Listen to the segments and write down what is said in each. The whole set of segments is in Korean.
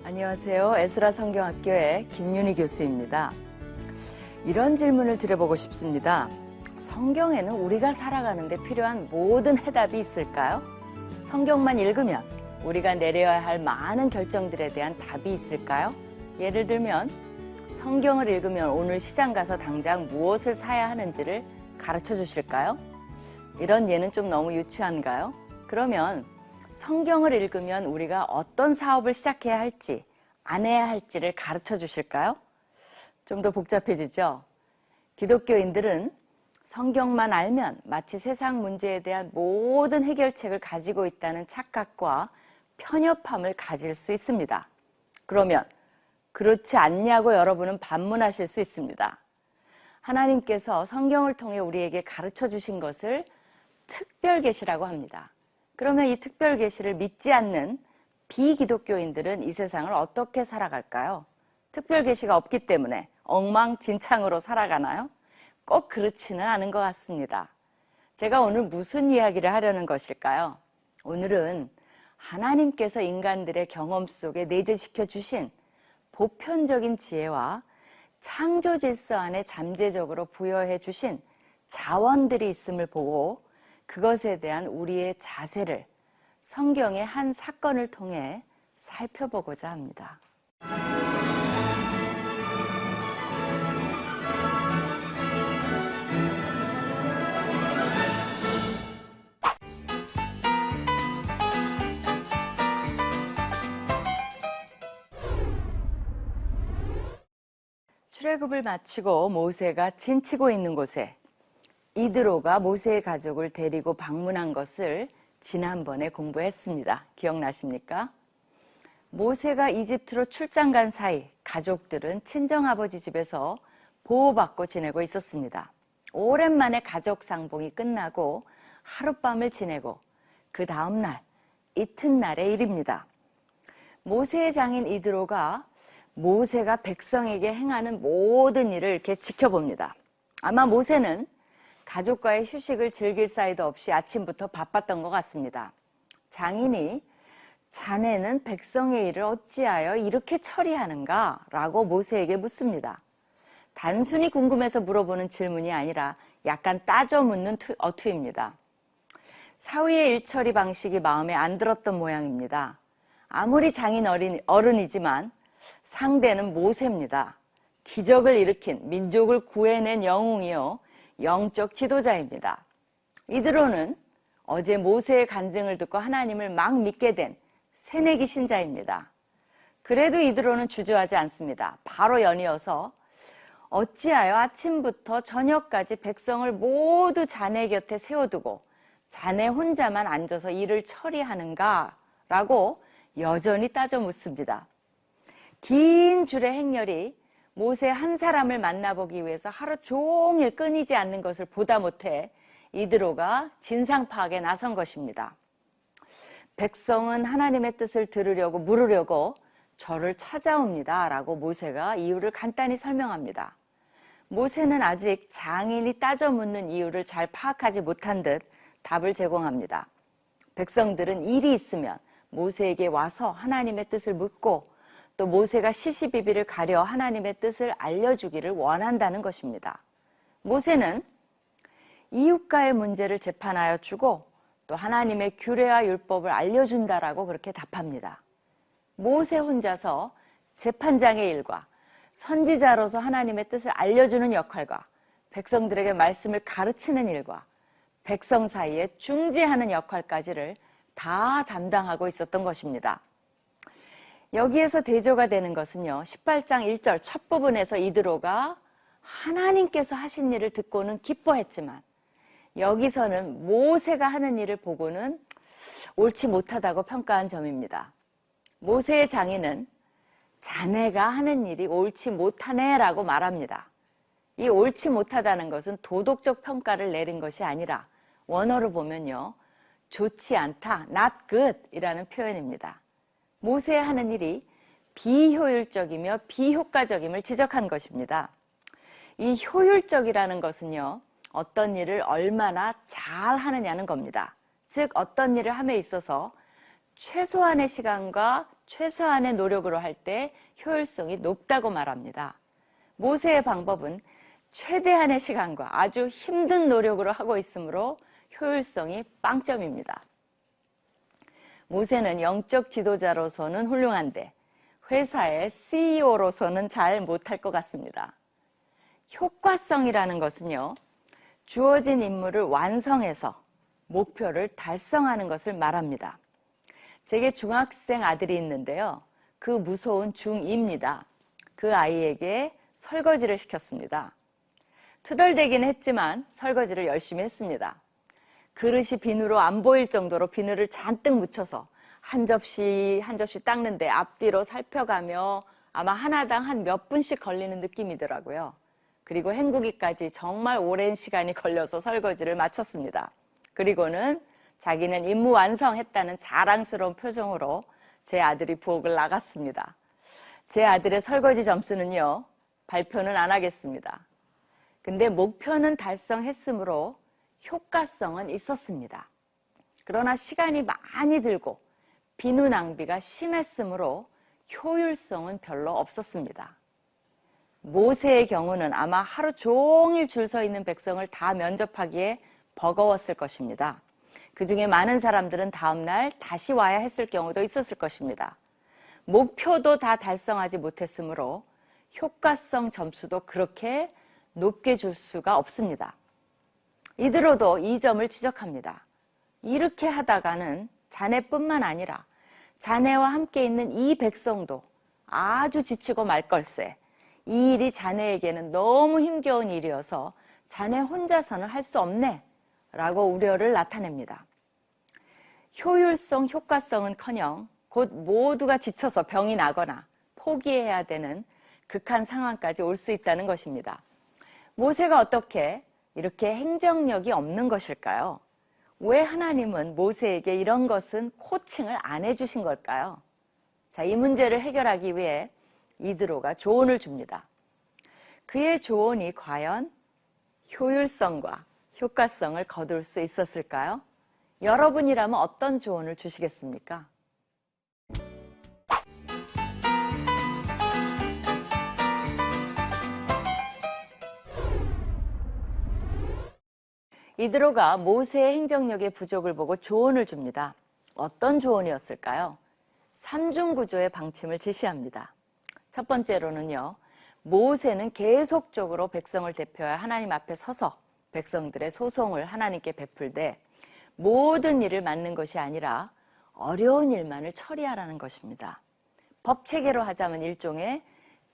안녕하세요. 에스라 성경학교의 김윤희 교수입니다. 이런 질문을 드려보고 싶습니다. 성경에는 우리가 살아가는데 필요한 모든 해답이 있을까요? 성경만 읽으면 우리가 내려야 할 많은 결정들에 대한 답이 있을까요? 예를 들면 성경을 읽으면 오늘 시장 가서 당장 무엇을 사야 하는지를 가르쳐 주실까요? 이런 예는 좀 너무 유치한가요? 그러면 성경을 읽으면 우리가 어떤 사업을 시작해야 할지, 안 해야 할지를 가르쳐 주실까요? 좀 더 복잡해지죠? 기독교인들은 성경만 알면 마치 세상 문제에 대한 모든 해결책을 가지고 있다는 착각과 편협함을 가질 수 있습니다. 그러면 그렇지 않냐고 여러분은 반문하실 수 있습니다. 하나님께서 성경을 통해 우리에게 가르쳐 주신 것을 특별 계시라고 합니다. 그러면 이 특별 계시를 믿지 않는 비기독교인들은 이 세상을 어떻게 살아갈까요? 특별 계시가 없기 때문에 엉망진창으로 살아가나요? 꼭 그렇지는 않은 것 같습니다. 제가 오늘 무슨 이야기를 하려는 것일까요? 오늘은 하나님께서 인간들의 경험 속에 내재시켜 주신 보편적인 지혜와 창조 질서 안에 잠재적으로 부여해 주신 자원들이 있음을 보고 그것에 대한 우리의 자세를 성경의 한 사건을 통해 살펴보고자 합니다. 출애굽을 마치고 모세가 진치고 있는 곳에 이드로가 모세의 가족을 데리고 방문한 것을 지난번에 공부했습니다. 기억나십니까? 모세가 이집트로 출장 간 사이 가족들은 친정아버지 집에서 보호받고 지내고 있었습니다. 오랜만에 가족 상봉이 끝나고 하룻밤을 지내고 그 다음날 이튿날의 일입니다. 모세의 장인 이드로가 모세가 백성에게 행하는 모든 일을 이렇게 지켜봅니다. 아마 모세는 가족과의 휴식을 즐길 사이도 없이 아침부터 바빴던 것 같습니다. 장인이 자네는 백성의 일을 어찌하여 이렇게 처리하는가? 라고 모세에게 묻습니다. 단순히 궁금해서 물어보는 질문이 아니라 약간 따져 묻는 어투입니다. 사위의 일처리 방식이 마음에 안 들었던 모양입니다. 아무리 장인 어른이지만 상대는 모세입니다. 기적을 일으킨 민족을 구해낸 영웅이요. 영적 지도자입니다. 이드로는 어제 모세의 간증을 듣고 하나님을 막 믿게 된 새내기 신자입니다. 그래도 이드로는 주저하지 않습니다. 바로 연이어서 어찌하여 아침부터 저녁까지 백성을 모두 자네 곁에 세워두고 자네 혼자만 앉아서 일을 처리하는가? 라고 여전히 따져 묻습니다. 긴 줄의 행렬이 모세 한 사람을 만나보기 위해서 하루 종일 끊이지 않는 것을 보다 못해 이드로가 진상 파악에 나선 것입니다. 백성은 하나님의 뜻을 들으려고 물으려고 저를 찾아옵니다. 라고 모세가 이유를 간단히 설명합니다. 모세는 아직 장인이 따져 묻는 이유를 잘 파악하지 못한 듯 답을 제공합니다. 백성들은 일이 있으면 모세에게 와서 하나님의 뜻을 묻고 또 모세가 시시비비를 가려 하나님의 뜻을 알려주기를 원한다는 것입니다. 모세는 이웃과의 문제를 재판하여 주고 또 하나님의 규례와 율법을 알려준다라고 그렇게 답합니다. 모세 혼자서 재판장의 일과 선지자로서 하나님의 뜻을 알려주는 역할과 백성들에게 말씀을 가르치는 일과 백성 사이에 중재하는 역할까지를 다 담당하고 있었던 것입니다. 여기에서 대조가 되는 것은요. 18장 1절 첫 부분에서 이드로가 하나님께서 하신 일을 듣고는 기뻐했지만 여기서는 모세가 하는 일을 보고는 옳지 못하다고 평가한 점입니다. 모세의 장인은 자네가 하는 일이 옳지 못하네 라고 말합니다. 이 옳지 못하다는 것은 도덕적 평가를 내린 것이 아니라 원어로 보면요. 좋지 않다, not good 이라는 표현입니다. 모세의 하는 일이 비효율적이며 비효과적임을 지적한 것입니다. 이 효율적이라는 것은요. 어떤 일을 얼마나 잘 하느냐는 겁니다. 즉 어떤 일을 함에 있어서 최소한의 시간과 최소한의 노력으로 할 때 효율성이 높다고 말합니다. 모세의 방법은 최대한의 시간과 아주 힘든 노력으로 하고 있으므로 효율성이 빵점입니다. 모세는 영적 지도자로서는 훌륭한데 회사의 CEO로서는 잘 못할 것 같습니다. 효과성이라는 것은요, 주어진 임무를 완성해서 목표를 달성하는 것을 말합니다. 제게 중학생 아들이 있는데요. 그 무서운 중2입니다. 그 아이에게 설거지를 시켰습니다. 투덜대긴 했지만 설거지를 열심히 했습니다. 그릇이 비누로 안 보일 정도로 비누를 잔뜩 묻혀서 한 접시 한 접시 닦는데 앞뒤로 살펴가며 아마 하나당 한 몇 분씩 걸리는 느낌이더라고요. 그리고 헹구기까지 정말 오랜 시간이 걸려서 설거지를 마쳤습니다. 그리고는 자기는 임무 완성했다는 자랑스러운 표정으로 제 아들이 부엌을 나갔습니다. 제 아들의 설거지 점수는요, 발표는 안 하겠습니다. 근데 목표는 달성했으므로 효과성은 있었습니다. 그러나 시간이 많이 들고 비누 낭비가 심했으므로 효율성은 별로 없었습니다. 모세의 경우는 아마 하루 종일 줄 서 있는 백성을 다 면접하기에 버거웠을 것입니다. 그 중에 많은 사람들은 다음날 다시 와야 했을 경우도 있었을 것입니다. 목표도 다 달성하지 못했으므로 효과성 점수도 그렇게 높게 줄 수가 없습니다. 이들로도 이 점을 지적합니다. 이렇게 하다가는 자네뿐만 아니라 자네와 함께 있는 이 백성도 아주 지치고 말 걸세. 이 일이 자네에게는 너무 힘겨운 일이어서 자네 혼자서는 할 수 없네 라고 우려를 나타냅니다. 효율성, 효과성은커녕 곧 모두가 지쳐서 병이 나거나 포기해야 되는 극한 상황까지 올 수 있다는 것입니다. 모세가 어떻게 이렇게 행정력이 없는 것일까요? 왜 하나님은 모세에게 이런 것은 코칭을 안 해주신 걸까요? 자, 이 문제를 해결하기 위해 이드로가 조언을 줍니다. 그의 조언이 과연 효율성과 효과성을 거둘 수 있었을까요? 여러분이라면 어떤 조언을 주시겠습니까? 이드로가 모세의 행정력의 부족을 보고 조언을 줍니다. 어떤 조언이었을까요? 삼중구조의 방침을 제시합니다. 첫 번째로는요, 모세는 계속적으로 백성을 대표하여 하나님 앞에 서서 백성들의 소송을 하나님께 베풀되 모든 일을 맡는 것이 아니라 어려운 일만을 처리하라는 것입니다. 법체계로 하자면 일종의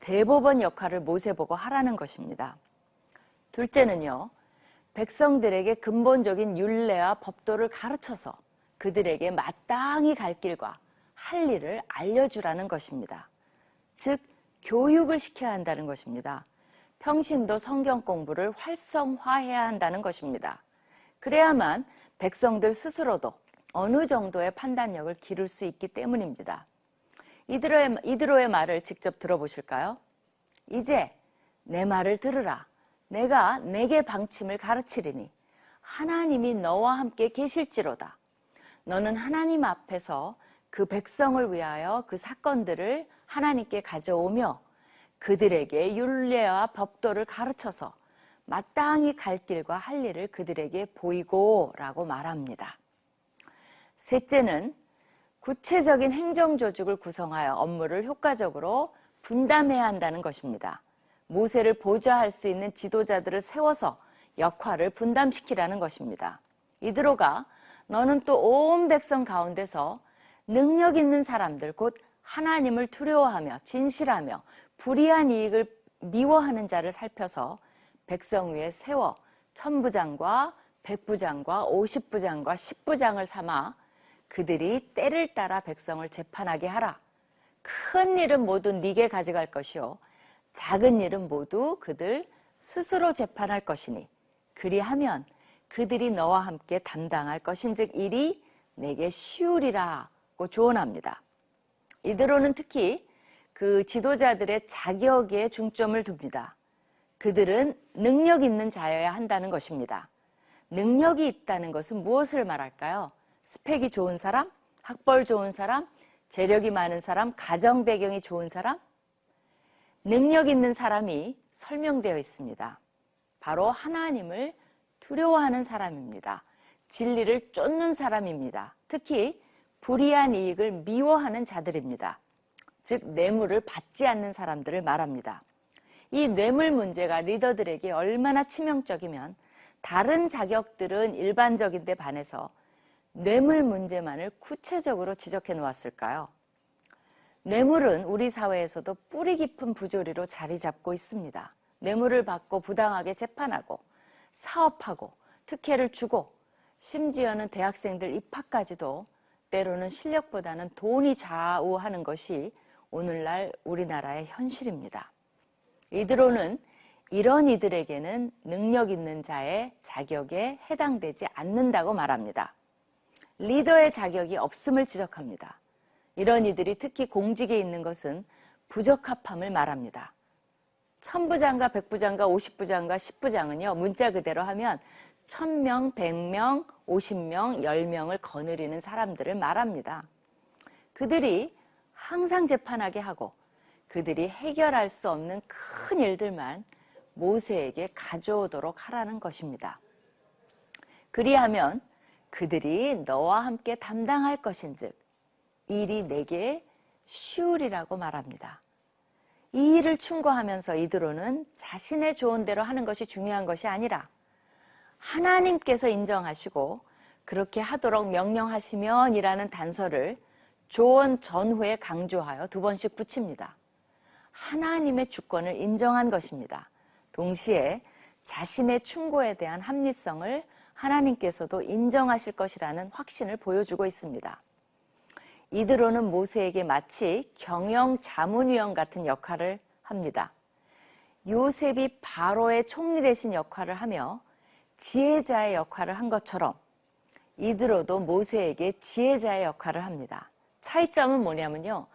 대법원 역할을 모세 보고 하라는 것입니다. 둘째는요, 백성들에게 근본적인 율례와 법도를 가르쳐서 그들에게 마땅히 갈 길과 할 일을 알려주라는 것입니다. 즉, 교육을 시켜야 한다는 것입니다. 평신도 성경 공부를 활성화해야 한다는 것입니다. 그래야만 백성들 스스로도 어느 정도의 판단력을 기를 수 있기 때문입니다. 이드로의 말을 직접 들어보실까요? 이제 내 말을 들으라. 내가 내게 방침을 가르치리니 하나님이 너와 함께 계실지로다. 너는 하나님 앞에서 그 백성을 위하여 그 사건들을 하나님께 가져오며 그들에게 율례와 법도를 가르쳐서 마땅히 갈 길과 할 일을 그들에게 보이고 라고 말합니다. 셋째는 구체적인 행정조직을 구성하여 업무를 효과적으로 분담해야 한다는 것입니다. 모세를 보좌할 수 있는 지도자들을 세워서 역할을 분담시키라는 것입니다. 이드로가 너는 또 온 백성 가운데서 능력 있는 사람들, 곧 하나님을 두려워하며 진실하며 불의한 이익을 미워하는 자를 살펴서 백성 위에 세워 천부장과 백부장과 50부장과 10부장을 삼아 그들이 때를 따라 백성을 재판하게 하라. 큰 일은 모두 네게 가져갈 것이요 작은 일은 모두 그들 스스로 재판할 것이니 그리하면 그들이 너와 함께 담당할 것인즉 일이 내게 쉬우리라고 조언합니다. 이드로는 특히 그 지도자들의 자격에 중점을 둡니다. 그들은 능력 있는 자여야 한다는 것입니다. 능력이 있다는 것은 무엇을 말할까요? 스펙이 좋은 사람, 학벌 좋은 사람, 재력이 많은 사람, 가정 배경이 좋은 사람, 능력 있는 사람이 설명되어 있습니다. 바로 하나님을 두려워하는 사람입니다. 진리를 쫓는 사람입니다. 특히 불의한 이익을 미워하는 자들입니다. 즉 뇌물을 받지 않는 사람들을 말합니다. 이 뇌물 문제가 리더들에게 얼마나 치명적이면 다른 자격들은 일반적인데 반해서 뇌물 문제만을 구체적으로 지적해 놓았을까요? 뇌물은 우리 사회에서도 뿌리 깊은 부조리로 자리 잡고 있습니다. 뇌물을 받고 부당하게 재판하고 사업하고 특혜를 주고 심지어는 대학생들 입학까지도 때로는 실력보다는 돈이 좌우하는 것이 오늘날 우리나라의 현실입니다. 이드로는 이런 이들에게는 능력 있는 자의 자격에 해당되지 않는다고 말합니다. 리더의 자격이 없음을 지적합니다. 이런 이들이 특히 공직에 있는 것은 부적합함을 말합니다. 1000부장과 100부장과 50부장과 10부장은요, 문자 그대로 하면 1000명, 100명, 50명, 10명을 거느리는 사람들을 말합니다. 그들이 항상 재판하게 하고 그들이 해결할 수 없는 큰 일들만 모세에게 가져오도록 하라는 것입니다. 그리하면 그들이 너와 함께 담당할 것인즉 일이 내게 쉬우리라고 말합니다. 이 일을 충고하면서 이드로는 자신의 좋은 대로 하는 것이 중요한 것이 아니라 하나님께서 인정하시고 그렇게 하도록 명령하시면 이라는 단서를 조언 전후에 강조하여 2번씩 붙입니다. 하나님의 주권을 인정한 것입니다. 동시에 자신의 충고에 대한 합리성을 하나님께서도 인정하실 것이라는 확신을 보여주고 있습니다. 이드로는 모세에게 마치 경영 자문위원 같은 역할을 합니다. 요셉이 바로의 총리 대신 역할을 하며 지혜자의 역할을 한 것처럼 이드로도 모세에게 지혜자의 역할을 합니다. 차이점은 뭐냐면요.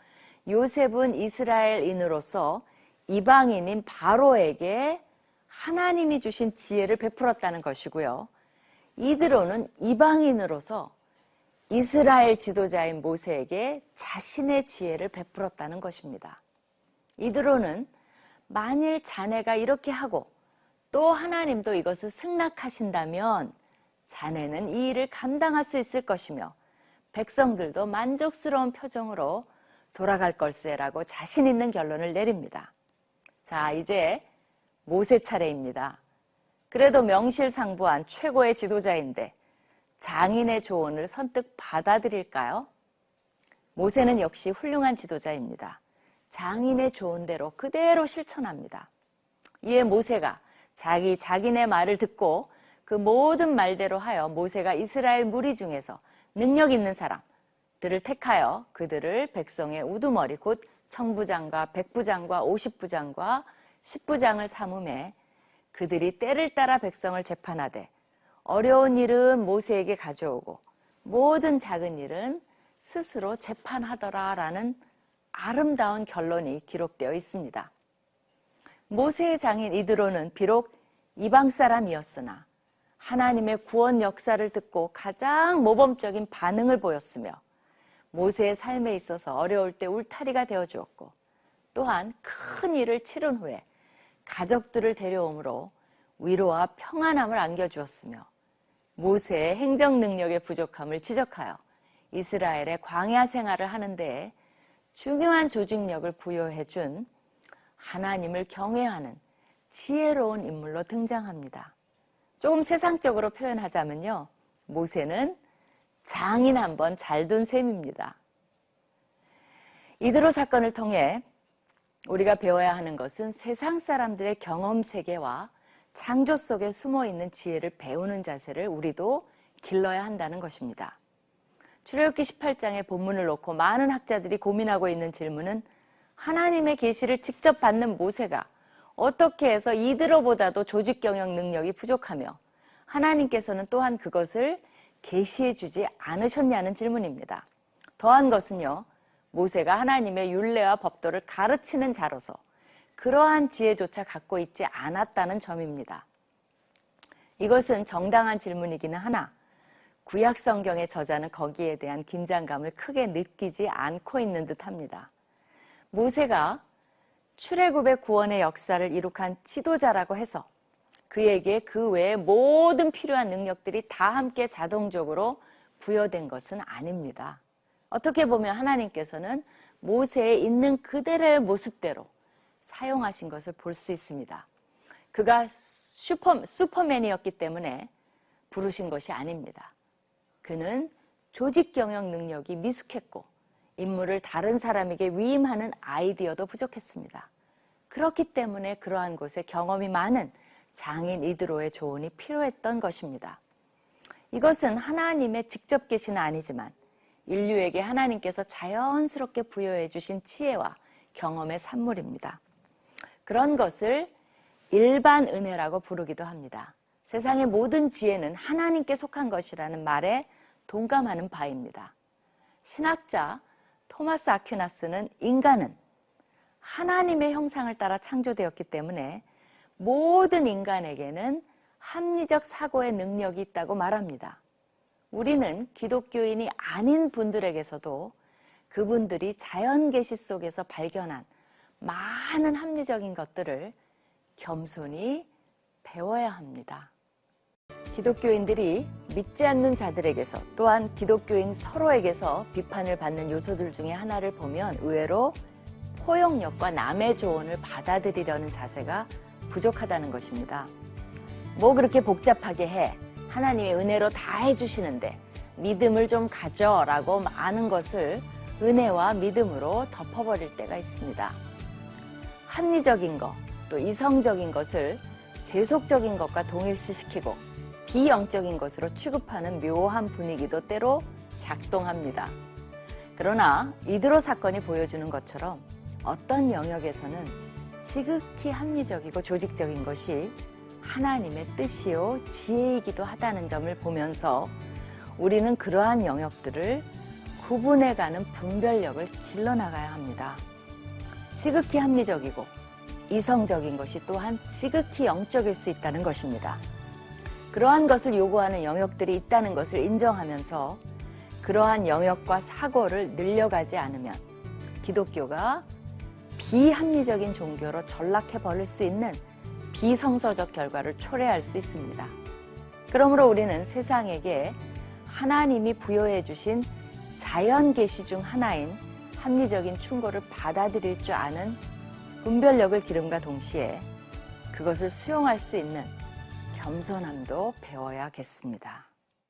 요셉은 이스라엘인으로서 이방인인 바로에게 하나님이 주신 지혜를 베풀었다는 것이고요. 이드로는 이방인으로서 이스라엘 지도자인 모세에게 자신의 지혜를 베풀었다는 것입니다. 이드로는 만일 자네가 이렇게 하고 또 하나님도 이것을 승낙하신다면 자네는 이 일을 감당할 수 있을 것이며 백성들도 만족스러운 표정으로 돌아갈 걸세라고 자신 있는 결론을 내립니다. 자, 이제 모세 차례입니다. 그래도 명실상부한 최고의 지도자인데 장인의 조언을 선뜻 받아들일까요? 모세는 역시 훌륭한 지도자입니다. 장인의 조언대로 그대로 실천합니다. 이에 모세가 자기네 말을 듣고 그 모든 말대로 하여 모세가 이스라엘 무리 중에서 능력 있는 사람들을 택하여 그들을 백성의 우두머리 곧 1000부장과 100부장과 50부장과 10부장을 삼음해 그들이 때를 따라 백성을 재판하되 어려운 일은 모세에게 가져오고 모든 작은 일은 스스로 재판하더라라는 아름다운 결론이 기록되어 있습니다. 모세의 장인 이드로는 비록 이방 사람이었으나 하나님의 구원 역사를 듣고 가장 모범적인 반응을 보였으며 모세의 삶에 있어서 어려울 때 울타리가 되어주었고 또한 큰 일을 치른 후에 가족들을 데려옴으로 위로와 평안함을 안겨주었으며 모세의 행정 능력의 부족함을 지적하여 이스라엘의 광야 생활을 하는 데에 중요한 조직력을 부여해준 하나님을 경외하는 지혜로운 인물로 등장합니다. 조금 세상적으로 표현하자면요. 모세는 장인 한 번 잘 둔 셈입니다. 이드로 사건을 통해 우리가 배워야 하는 것은 세상 사람들의 경험 세계와 창조 속에 숨어있는 지혜를 배우는 자세를 우리도 길러야 한다는 것입니다. 출애굽기 18장의 본문을 놓고 많은 학자들이 고민하고 있는 질문은 하나님의 계시를 직접 받는 모세가 어떻게 해서 이드로보다도 조직 경영 능력이 부족하며 하나님께서는 또한 그것을 계시해 주지 않으셨냐는 질문입니다. 더한 것은요. 모세가 하나님의 율례와 법도를 가르치는 자로서 그러한 지혜조차 갖고 있지 않았다는 점입니다. 이것은 정당한 질문이기는 하나 구약 성경의 저자는 거기에 대한 긴장감을 크게 느끼지 않고 있는 듯합니다. 모세가 출애굽의 구원의 역사를 이룩한 지도자라고 해서 그에게 그 외에 모든 필요한 능력들이 다 함께 자동적으로 부여된 것은 아닙니다. 어떻게 보면 하나님께서는 모세의 있는 그대로의 모습대로 사용하신 것을 볼 수 있습니다. 그가 슈퍼맨이었기 때문에 부르신 것이 아닙니다. 그는 조직 경영 능력이 미숙했고 임무를 다른 사람에게 위임하는 아이디어도 부족했습니다. 그렇기 때문에 그러한 곳에 경험이 많은 장인 이드로의 조언이 필요했던 것입니다. 이것은 하나님의 직접 계시는 아니지만 인류에게 하나님께서 자연스럽게 부여해 주신 지혜와 경험의 산물입니다. 그런 것을 일반 은혜라고 부르기도 합니다. 세상의 모든 지혜는 하나님께 속한 것이라는 말에 동감하는 바입니다. 신학자 토마스 아퀴나스는 인간은 하나님의 형상을 따라 창조되었기 때문에 모든 인간에게는 합리적 사고의 능력이 있다고 말합니다. 우리는 기독교인이 아닌 분들에게서도 그분들이 자연 계시 속에서 발견한 많은 합리적인 것들을 겸손히 배워야 합니다. 기독교인들이 믿지 않는 자들에게서 또한 기독교인 서로에게서 비판을 받는 요소들 중에 하나를 보면 의외로 포용력과 남의 조언을 받아들이려는 자세가 부족하다는 것입니다. 뭐 그렇게 복잡하게 해? 하나님의 은혜로 다 해주시는데 믿음을 좀 가져라고 많은 것을 은혜와 믿음으로 덮어버릴 때가 있습니다. 합리적인 것, 또 이성적인 것을 세속적인 것과 동일시시키고 비영적인 것으로 취급하는 묘한 분위기도 때로 작동합니다. 그러나 이드로 사건이 보여주는 것처럼 어떤 영역에서는 지극히 합리적이고 조직적인 것이 하나님의 뜻이요 지혜이기도 하다는 점을 보면서 우리는 그러한 영역들을 구분해가는 분별력을 길러나가야 합니다. 지극히 합리적이고 이성적인 것이 또한 지극히 영적일 수 있다는 것입니다. 그러한 것을 요구하는 영역들이 있다는 것을 인정하면서 그러한 영역과 사고를 늘려가지 않으면 기독교가 비합리적인 종교로 전락해버릴 수 있는 비성서적 결과를 초래할 수 있습니다. 그러므로 우리는 세상에게 하나님이 부여해 주신 자연 계시 중 하나인 합리적인 충고를 받아들일 줄 아는 분별력을 기름과 동시에 그것을 수용할 수 있는 겸손함도 배워야겠습니다.